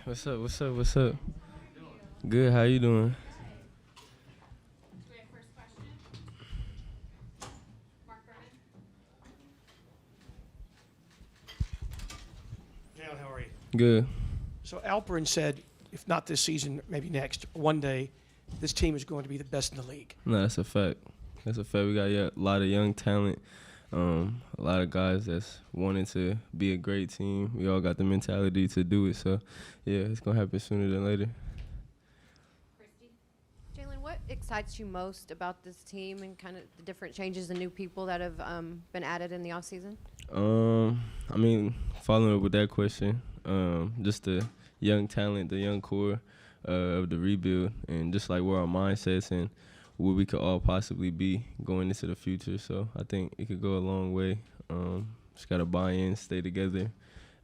What's up? What's up? What's up? Good. How you doing? Jalen, how are you? Good. So 𝗖𝗢𝗡𝗡𝗖𝗧 said, if not this season, maybe next, one day, this team is going to be the best in the league. No, that's a fact. That's a fact. We got a lot of young talent, a lot of guys that's wanting to be a great team. We all got the mentality to do it. So, yeah, it's going to happen sooner than later. Jalen, what excites you most about this team and kind of the different changes and new people that have been added in the offseason? I mean, following up with that question, just the young talent, the young core of the rebuild, and just like where our mindsets and where we could all possibly be going into the future. So I think it could go a long way. Just got to buy in, stay together.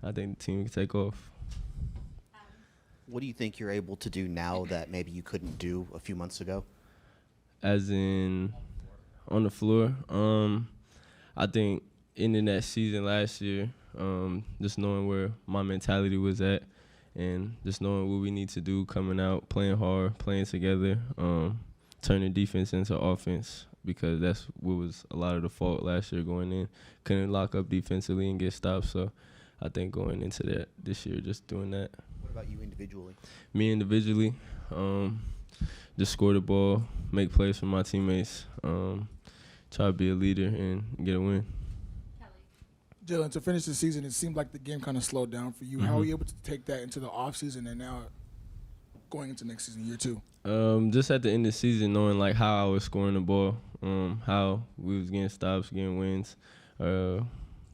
I think the team can take off. What do you think you're able to do now that maybe you couldn't do a few months ago? As in on the floor, I think ending that season last year, just knowing where my mentality was at and just knowing what we need to do coming out, playing hard, playing together, turning defense into offense, because that's what was a lot of the fault last year going in. Couldn't lock up defensively and get stops. So I think going into that this year, just doing that. What about you individually? Me individually, just score the ball, make plays for my teammates, try to be a leader and get a win. Jalen, to finish the season, it seemed like the game kind of slowed down for you. How are you able to take that into the offseason and now going into next season, year two? Just at the end of the season, knowing like how I was scoring the ball, how we was getting stops, getting wins,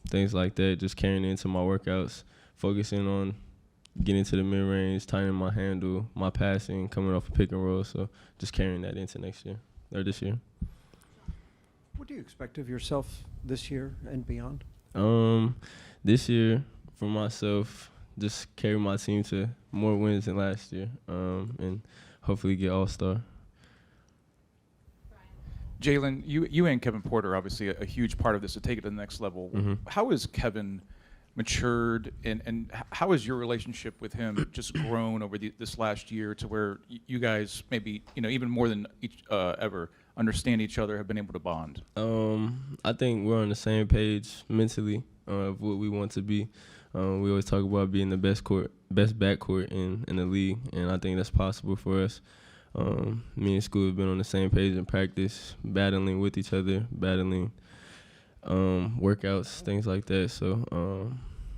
things like that, just carrying it into my workouts, focusing on getting to the mid-range, tightening my handle, my passing, coming off a pick and roll. So just carrying that into next year, or this year. What do you expect of yourself this year and beyond? This year, for myself, just carry my team to more wins than last year, and hopefully get All-Star. Jalen, you and Kevin Porter are obviously a huge part of this to take it to the next level. How has Kevin matured, and how has your relationship with him just grown over this last year to where you guys maybe, even more than ever, understand each other, have been able to bond? I think we're on the same page mentally of what we want to be. We always talk about being the best backcourt in the league, and I think that's possible for us. Me and School have been on the same page in practice, battling with each other, battling workouts, things like that. So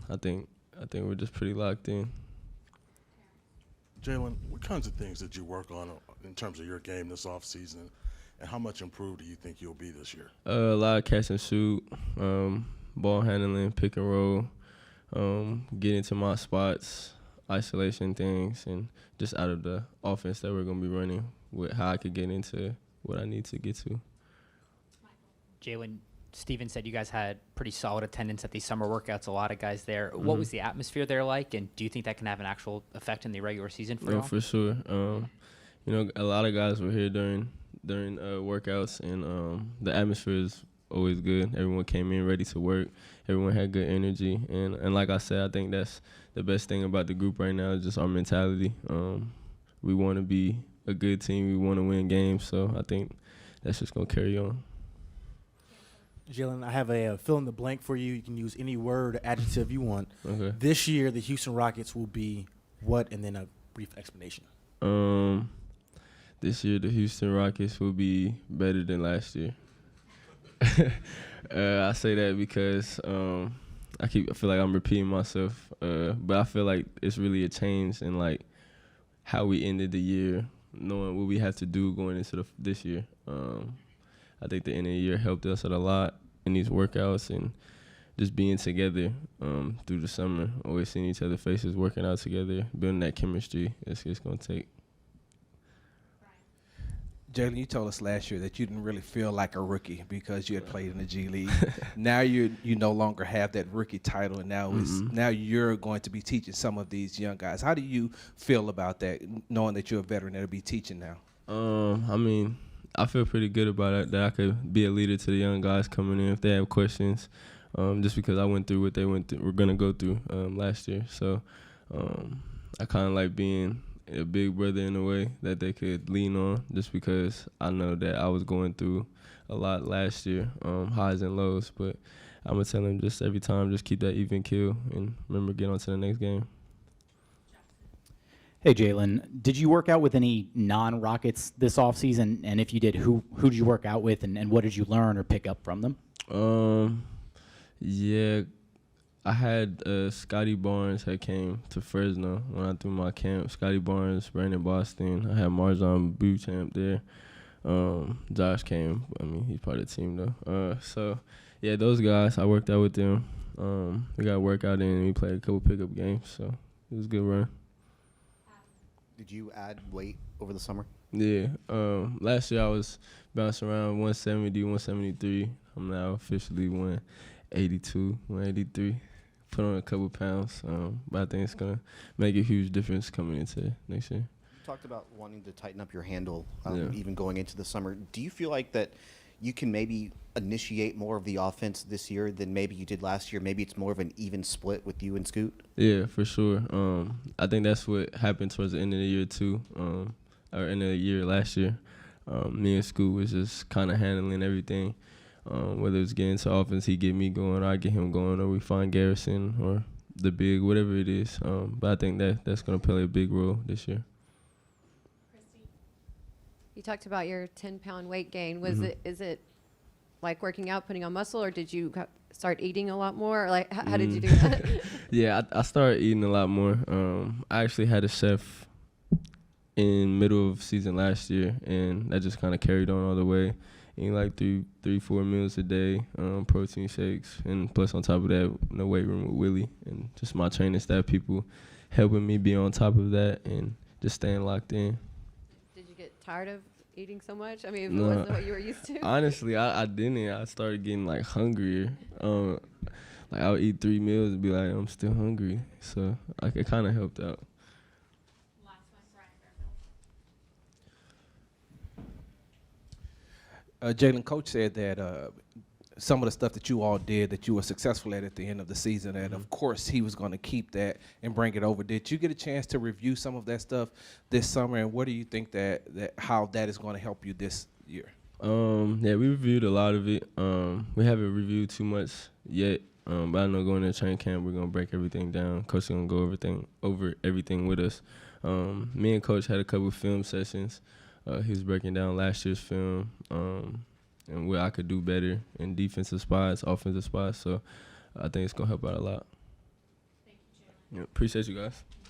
I think we're just pretty locked in. Jalen, what kinds of things did you work on in terms of your game this offseason, and how much improved do you think you'll be this year? A lot of catch and shoot, ball handling, pick and roll, get into my spots, isolation things, and just out of the offense that we're going to be running, with how I could get into what I need to get to. Jalen, Steven said you guys had pretty solid attendance at these summer workouts, a lot of guys there. What was the atmosphere there like, and do you think that can have an actual effect in the regular season for y'all? For sure. A lot of guys were here during workouts, and the atmosphere is always good. Everyone came in ready to work. Everyone had good energy, and like I said, I think that's the best thing about the group right now is just our mentality. We want to be a good team. We want to win games, so I think that's just going to carry on. Jalen, I have a fill in the blank for you. You can use any word, adjective you want. Okay. This year, the Houston Rockets will be what, and then a brief explanation. This year, the Houston Rockets will be better than last year. I say that because I feel like I'm repeating myself, but I feel like it's really a change in like how we ended the year, knowing what we have to do going into this year. I think the end of the year helped us a lot in these workouts and just being together through the summer, always seeing each other's faces, working out together, building that chemistry. It's going to take. Jalen, you told us last year that you didn't really feel like a rookie because you had played in the G League. Now you no longer have that rookie title, and now you're going to be teaching some of these young guys. How do you feel about that, knowing that you're a veteran that'll be teaching now? I mean, I feel pretty good about it, that I could be a leader to the young guys coming in if they have questions, just because I went through what they were going to go through last year. So I kind of like being a big brother in a way that they could lean on, just because I know that I was going through a lot last year, highs and lows. But I'm going to tell them just every time, just keep that even keel and remember, get on to the next game. Hey, Jalen, did you work out with any non-Rockets this offseason? And if you did, who did you work out with, and what did you learn or pick up from them? Yeah, I had Scotty Barnes had came to Fresno when I threw my camp. Scotty Barnes, Brandon Boston. I had Marjon Beauchamp there. Josh came. I mean, he's part of the team, though. So, yeah, those guys, I worked out with them. We got a workout in, and we played a couple pickup games. So, it was a good run. Did you add weight over the summer? Yeah. Last year I was bouncing around 170, 173. I'm now officially 182, 183. Put on a couple pounds, but I think it's going to make a huge difference coming into next year. You talked about wanting to tighten up your handle, Yeah. even going into the summer. Do you feel like that you can maybe initiate more of the offense this year than maybe you did last year? Maybe it's more of an even split with you and Scoot? Yeah, for sure. I think that's what happened towards the end of the year too, or end of the year last year. Me and Scoot was just kind of handling everything. Whether it's getting to offense, he get me going, or I get him going, or we find Garrison or the big, whatever it is. But I think that's going to play a big role this year. You talked about your 10-pound weight gain. Is it like working out, putting on muscle, or did you start eating a lot more? Or like, how did you do that? Yeah, I started eating a lot more. I actually had a chef in middle of season last year, and that just kind of carried on all the way. Eating like 4 meals a day, protein shakes, and plus on top of that, the weight room with Willie, and just my training staff, people helping me be on top of that and just staying locked in. Did you get tired of eating so much? I mean, if No. it wasn't what you were used to. Honestly, I didn't. I started getting like hungrier. Like I would eat 3 meals and be like, I'm still hungry. So it kind of helped out. Jalen, Coach said that some of the stuff that you all did that you were successful at the end of the season, and of course he was going to keep that and bring it over. Did you get a chance to review some of that stuff this summer, and what do you think that how that is going to help you this year? Yeah, we reviewed a lot of it. We haven't reviewed too much yet, but I know going into training camp we're gonna break everything down. Coach is gonna go over everything with us. Me and Coach had a couple film sessions. He was breaking down last year's film and where I could do better in defensive spots, offensive spots. So I think it's going to help out a lot. Thank you, Jalen. Yeah, appreciate you guys.